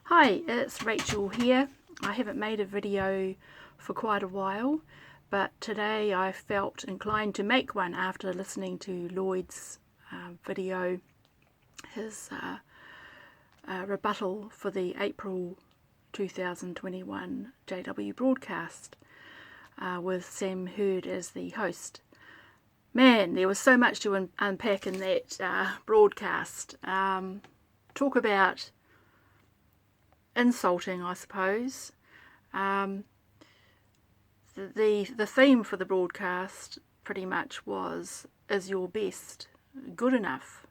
Hi, it's Rachel here. I haven't made a video for quite a while, but today I felt inclined to make one after listening to Lloyd's video, his rebuttal for the April 2021 JW broadcast with Sam Hurd as the host. Man, there was so much to unpack in that broadcast. Talk about insulting, I suppose. The theme for the broadcast pretty much was, is your best good enough?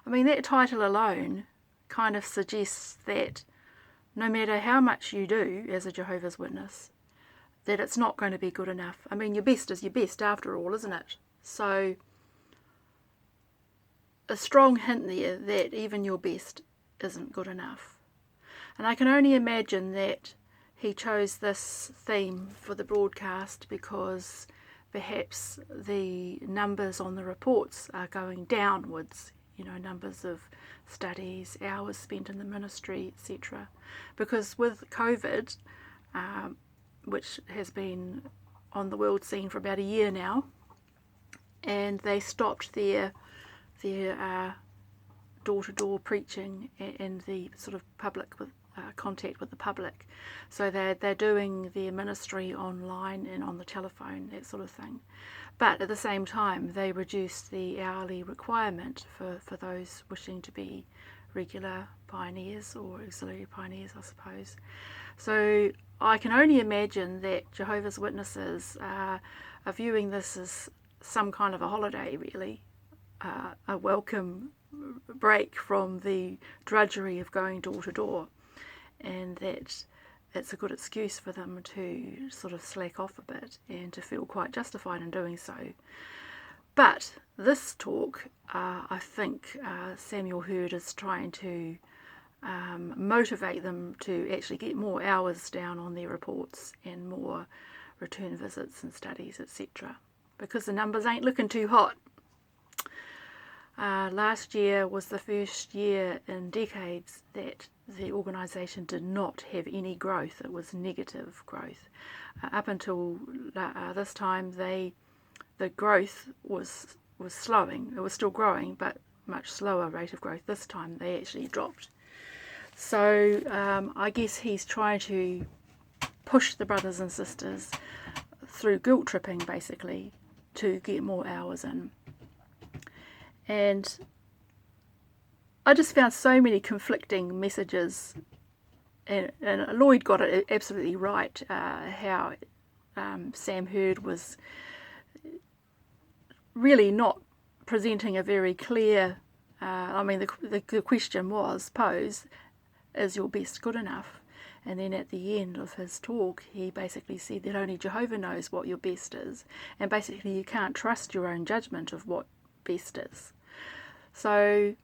I mean, that title alone kind of suggests that no matter how much you do as a Jehovah's Witness, that it's not going to be good enough. I mean, your best is your best after all, isn't it? So a strong hint there that even your best isn't good enough. And I can only imagine that he chose this theme for the broadcast because perhaps the numbers on the reports are going downwards, you know, numbers of studies, hours spent in the ministry, etc. Because with COVID, which has been on the world scene for about a year now, and they stopped their door-to-door preaching and the sort of public with contact with the public, so they're doing their ministry online and on the telephone, that sort of thing. But at the same time, they reduced the hourly requirement for those wishing to be regular pioneers or auxiliary pioneers, I suppose. So I can only imagine that Jehovah's Witnesses are viewing this as some kind of a holiday, really, a welcome break from the drudgery of going door to door, and that it's a good excuse for them to sort of slack off a bit and to feel quite justified in doing so. But this talk, I think Samuel Hurd is trying to motivate them to actually get more hours down on their reports and more return visits and studies, etc., because the numbers ain't looking too hot. Last year was the first year in decades that the organisation did not have any growth. It was negative growth. Up until this time, the growth was slowing. It was still growing, but much slower rate of growth. This time they actually dropped. So I guess he's trying to push the brothers and sisters through guilt tripping, basically, to get more hours in. And I just found so many conflicting messages, and Lloyd got it absolutely right, how Sam Hurd was really not presenting a very clear, I mean, the question was posed, is your best good enough? And then at the end of his talk, he basically said that only Jehovah knows what your best is, and basically you can't trust your own judgment of what best is. So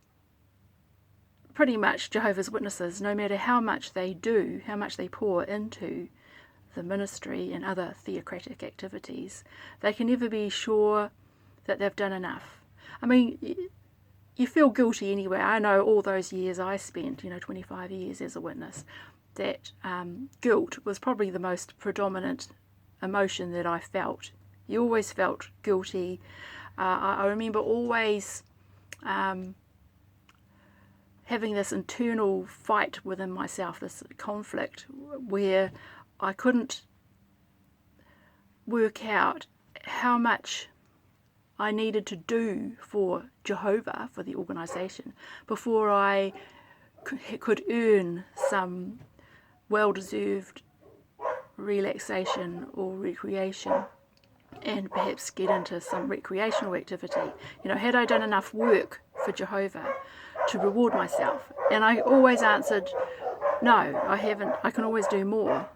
pretty much Jehovah's Witnesses, no matter how much they do, how much they pour into the ministry and other theocratic activities, they can never be sure that they've done enough. I mean, you feel guilty anyway. I know all those years I spent, 25 years as a witness, that guilt was probably the most predominant emotion that I felt. You always felt guilty. I remember always having this internal fight within myself, this conflict where I couldn't work out how much I needed to do for Jehovah, for the organisation, before I could earn some well-deserved relaxation or recreation, and perhaps get into some recreational activity. Had I done enough work for Jehovah to reward myself? And I always answered, no, I haven't. I can always do more.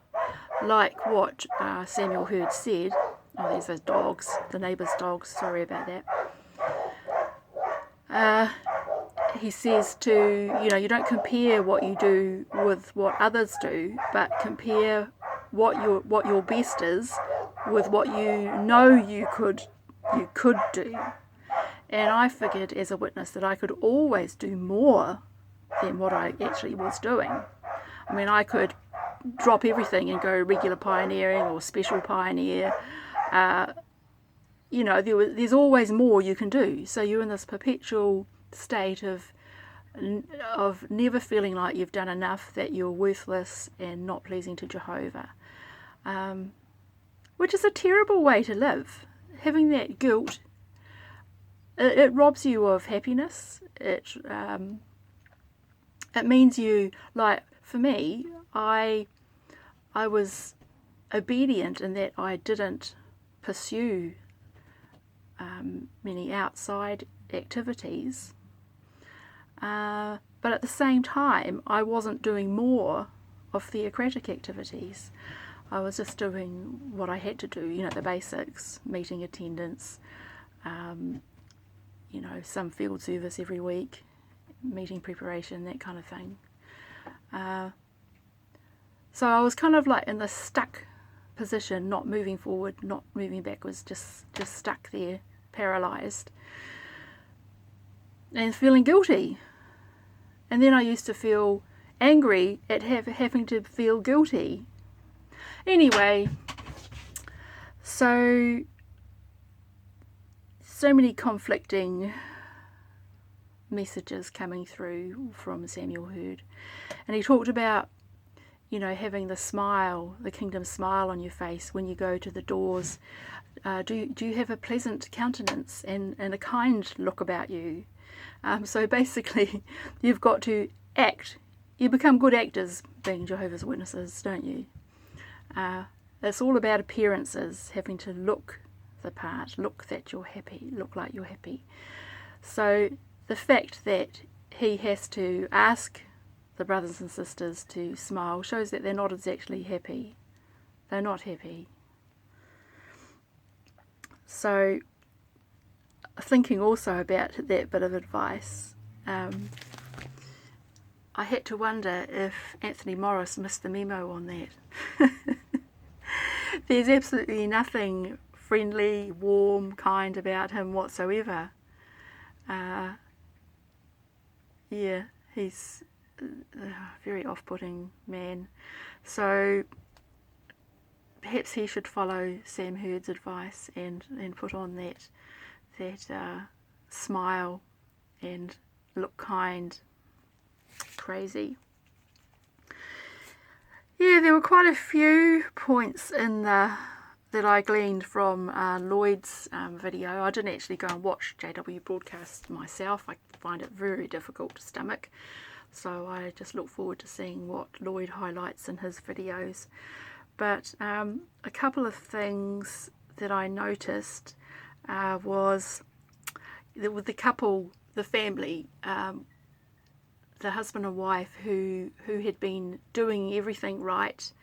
Like what Samuel Hurd said. Oh, there's those dogs, the neighbour's dogs, sorry about that. He says you don't compare what you do with what others do, but compare what your best is with what you could do. And I figured as a witness that I could always do more than what I actually was doing. I mean, I could drop everything and go regular pioneering or special pioneer. You know, there's always more you can do. So you're in this perpetual state of never feeling like you've done enough, that you're worthless and not pleasing to Jehovah, which is a terrible way to live. Having that guilt, it robs you of happiness. It means you, like for me, I was obedient in that I didn't pursue many outside activities, but at the same time I wasn't doing more of theocratic activities. I was just doing what I had to do, you know, the basics, meeting attendance, you know, some field service every week, meeting preparation, that kind of thing. So I was kind of like in this stuck position, not moving forward, not moving backwards, just stuck there, paralysed, and feeling guilty. And then I used to feel angry at having to feel guilty. Anyway, so many conflicting messages coming through from Samuel Hurd. And he talked about, you know, having the smile, the kingdom smile on your face when you go to the doors. Do you have a pleasant countenance and a kind look about you? So basically, you've got to act. You become good actors being Jehovah's Witnesses, don't you? It's all about appearances, having to look the part, look that you're happy, look like you're happy. So the fact that he has to ask the brothers and sisters to smile shows that they're not exactly happy. They're not happy. So thinking also about that bit of advice, I had to wonder if Anthony Morris missed the memo on that. There's absolutely nothing friendly, warm, kind about him whatsoever. Yeah, he's a very off-putting man. So perhaps he should follow Sam Hurd's advice and put on that smile and look kind. Crazy. Yeah, there were quite a few points in that I gleaned from Lloyd's video. I didn't actually go and watch JW broadcast myself. I find it very difficult to stomach. So I just look forward to seeing what Lloyd highlights in his videos. But a couple of things that I noticed was with the couple, the family, the husband and wife who had been doing everything right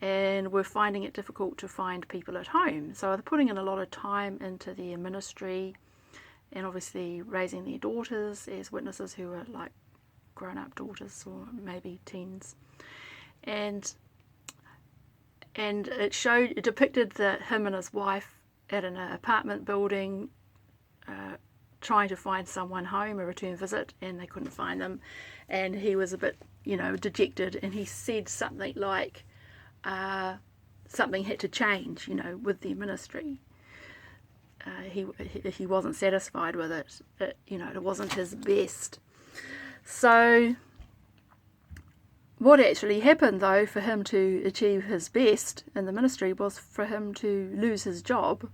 and were finding it difficult to find people at home. So they're putting in a lot of time into their ministry and obviously raising their daughters as witnesses who are like grown-up daughters or maybe teens. And it depicted him and his wife at an apartment building trying to find someone home, a return visit, and they couldn't find them. And he was a bit, you know, dejected, and he said something like something had to change, you know, with their ministry. He wasn't satisfied with it. You know, it wasn't his best. So what actually happened, though, for him to achieve his best in the ministry was for him to lose his job.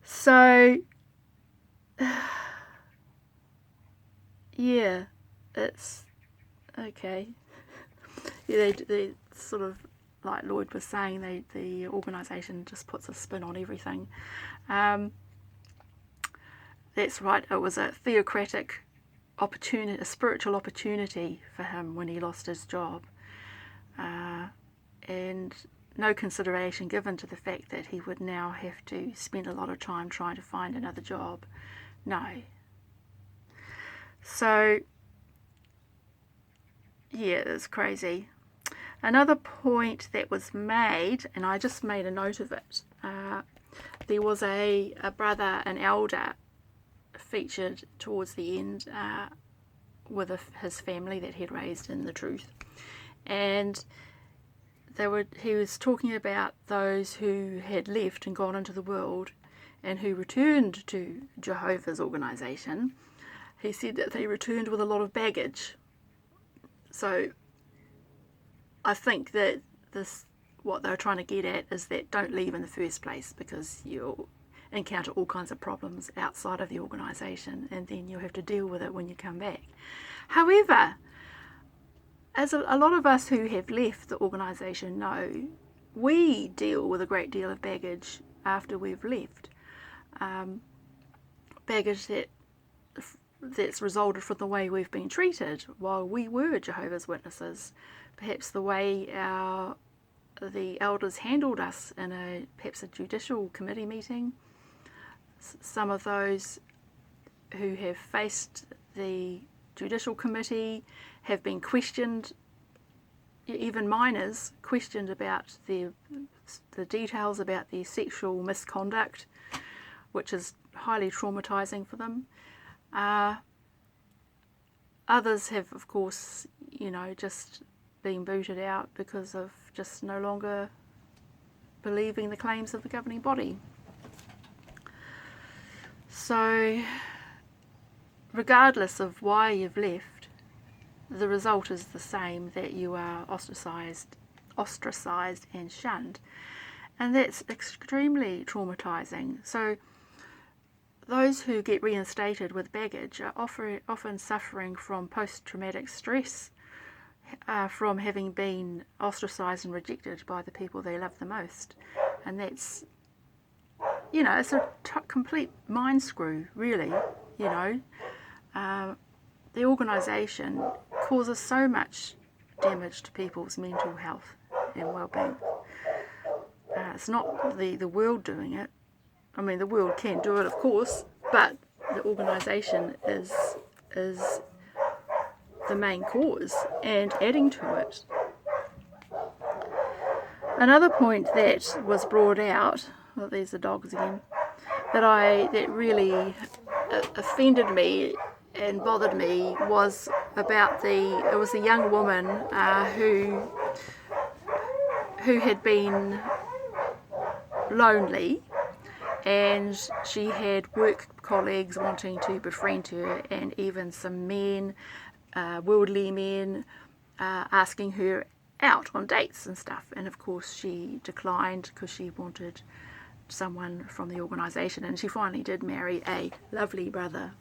So, yeah, it's okay. Yeah, they sort of, like Lloyd was saying, the organisation just puts a spin on everything. That's right, it was a theocratic opportunity, a spiritual opportunity for him when he lost his job. And no consideration given to the fact that he would now have to spend a lot of time trying to find another job. No. So, yeah, it's crazy. Another point that was made, and I just made a note of it, there was a brother, an elder, featured towards the end with his family that he'd raised in the truth. And he was talking about those who had left and gone into the world and who returned to Jehovah's organisation. He said that they returned with a lot of baggage. So I think that what they're trying to get at is that don't leave in the first place, because you'll encounter all kinds of problems outside of the organisation, and then you'll have to deal with it when you come back. However, as a lot of us who have left the organisation know, we deal with a great deal of baggage after we've left. Baggage that's resulted from the way we've been treated while we were Jehovah's Witnesses. Perhaps the way the elders handled us in perhaps a judicial committee meeting. Some of those who have faced the judicial committee have been questioned, even minors questioned about the details about their sexual misconduct, which is highly traumatizing for them. Others have, of course, just been booted out because of just no longer believing the claims of the governing body. So, regardless of why you've left, the result is the same, that you are ostracized and shunned. And that's extremely traumatizing. So those who get reinstated with baggage are often suffering from post-traumatic stress from having been ostracized and rejected by the people they love the most. And that's, it's a complete mind screw, really, The organisation causes so much damage to people's mental health and well-being. It's not the world doing it. I mean, the world can do it, of course, but the organisation is the main cause and adding to it. Another point that was brought out, well, there's the dogs again, that really offended me and bothered me was about it was a young woman who had been lonely, and she had work colleagues wanting to befriend her, and even some men, worldly men, asking her out on dates and stuff. And of course she declined because she wanted someone from the organisation, and she finally did marry a lovely brother.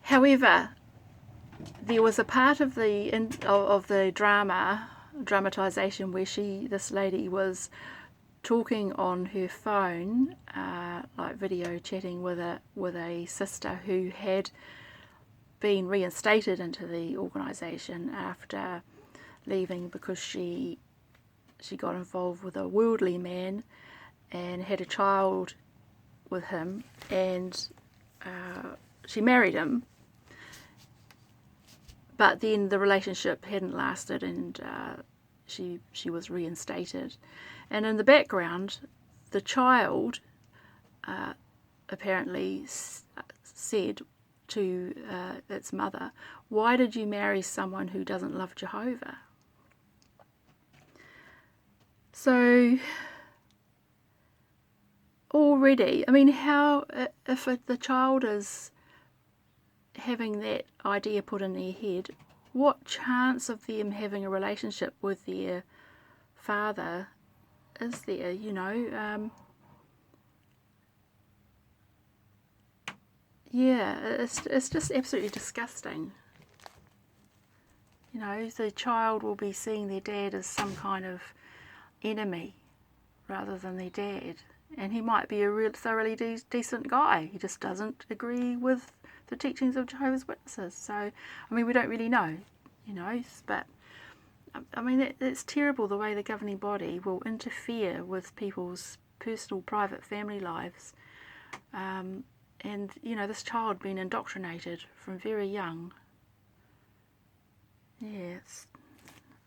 However, there was a part of the dramatisation where this lady was talking on her phone, like video chatting with a sister who had been reinstated into the organisation after leaving because she got involved with a worldly man and had a child with him, and she married him, but then the relationship hadn't lasted, and she was reinstated. And in the background, the child apparently said to its mother, "Why did you marry someone who doesn't love Jehovah?" So already, I mean, how, if the child is having that idea put in their head, what chance of them having a relationship with their father is there, Yeah, it's just absolutely disgusting. The child will be seeing their dad as some kind of enemy rather than their dad. And he might be a real thoroughly decent guy. He just doesn't agree with the teachings of Jehovah's Witnesses. So, I mean, we don't really know, but I mean, it's terrible the way the governing body will interfere with people's personal, private, family lives. And, this child being indoctrinated from very young. Yeah, it's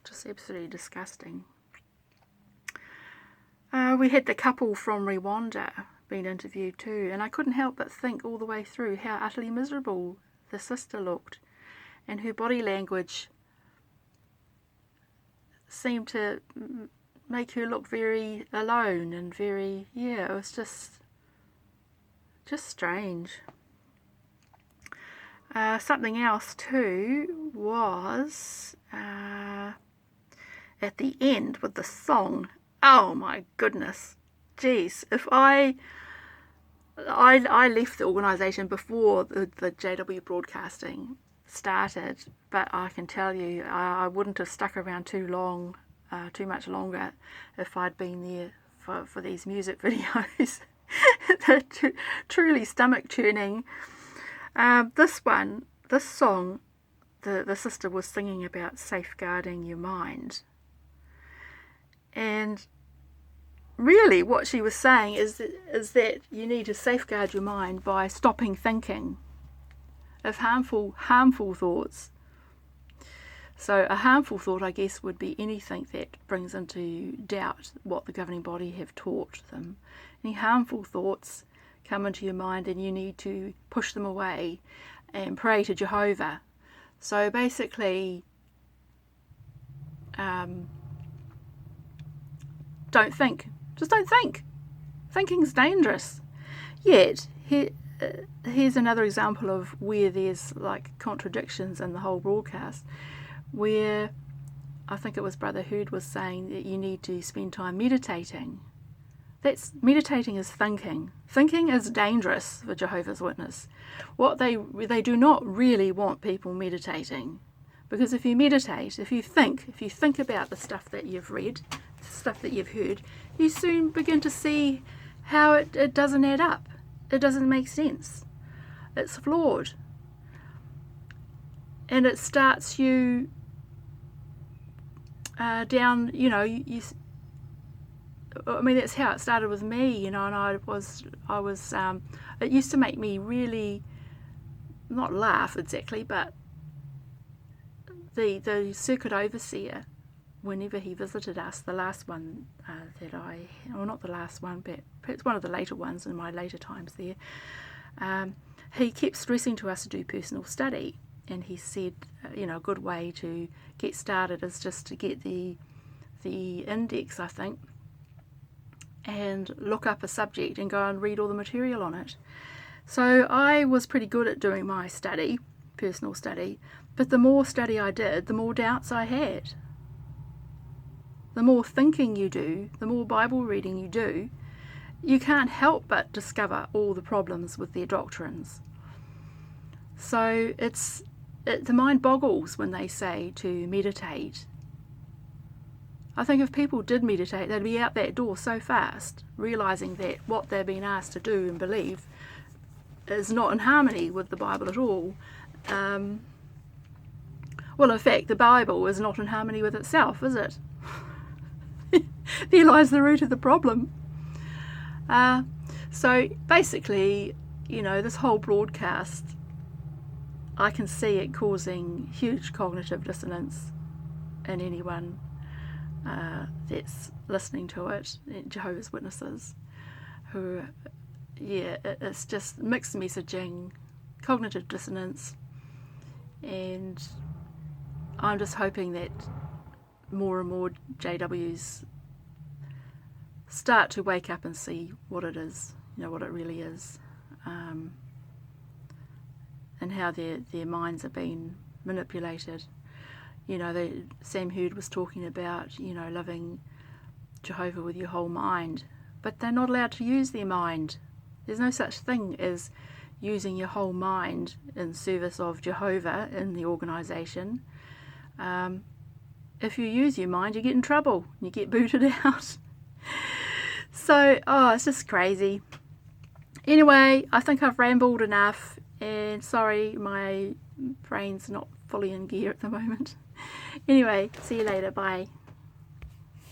just absolutely disgusting. We had the couple from Rwanda being interviewed too, and I couldn't help but think all the way through how utterly miserable the sister looked, and her body language seemed to make her look very alone and very, it was just strange. Something else too was at the end with the song. Oh my goodness, geez! If I left the organisation before the JW broadcasting started, but I can tell you I wouldn't have stuck around too much longer if I'd been there for these music videos. They're truly stomach churning. This song, the sister was singing about safeguarding your mind. And really what she was saying is that you need to safeguard your mind by stopping thinking of harmful thoughts. So a harmful thought, I guess, would be anything that brings into doubt what the governing body have taught them. Any harmful thoughts come into your mind and you need to push them away and pray to Jehovah. So basically, don't think. Just don't think. Thinking's dangerous. Yet, here's another example of where there's like contradictions in the whole broadcast, where I think it was Brother Hurd was saying that you need to spend time meditating. Meditating is thinking. Thinking is dangerous for Jehovah's Witness. What they do not really want people meditating, because if you meditate, if you think about the stuff that you've read, stuff that you've heard, you soon begin to see how it doesn't add up. It doesn't make sense. It's flawed. And it starts you down, I mean, that's how it started with me, and I was it used to make me really, not laugh exactly, but the circuit overseer, whenever he visited us, the last one not the last one, but perhaps one of the later ones in my later times there, he kept stressing to us to do personal study, and he said, a good way to get started is just to get the index, I think, and look up a subject and go and read all the material on it. So I was pretty good at doing my study, personal study, but the more study I did, the more doubts I had. The more thinking you do, the more Bible reading you do, you can't help but discover all the problems with their doctrines. So the mind boggles when they say to meditate. I think if people did meditate, they'd be out that door so fast, realising that what they're being asked to do and believe is not in harmony with the Bible at all. Well, in fact, the Bible is not in harmony with itself, is it? There lies the root of the problem. So basically, this whole broadcast, I can see it causing huge cognitive dissonance in anyone that's listening to it, Jehovah's Witnesses, who, it's just mixed messaging, cognitive dissonance, and I'm just hoping that more and more JWs start to wake up and see what it is, what it really is, and how their minds are being manipulated. Sam Hurd was talking about, loving Jehovah with your whole mind, but they're not allowed to use their mind. There's no such thing as using your whole mind in service of Jehovah in the organisation. If you use your mind, you get in trouble. You get booted out. So, it's just crazy. Anyway, I think I've rambled enough, and sorry, my brain's not fully in gear at the moment. Anyway, see you later. Bye.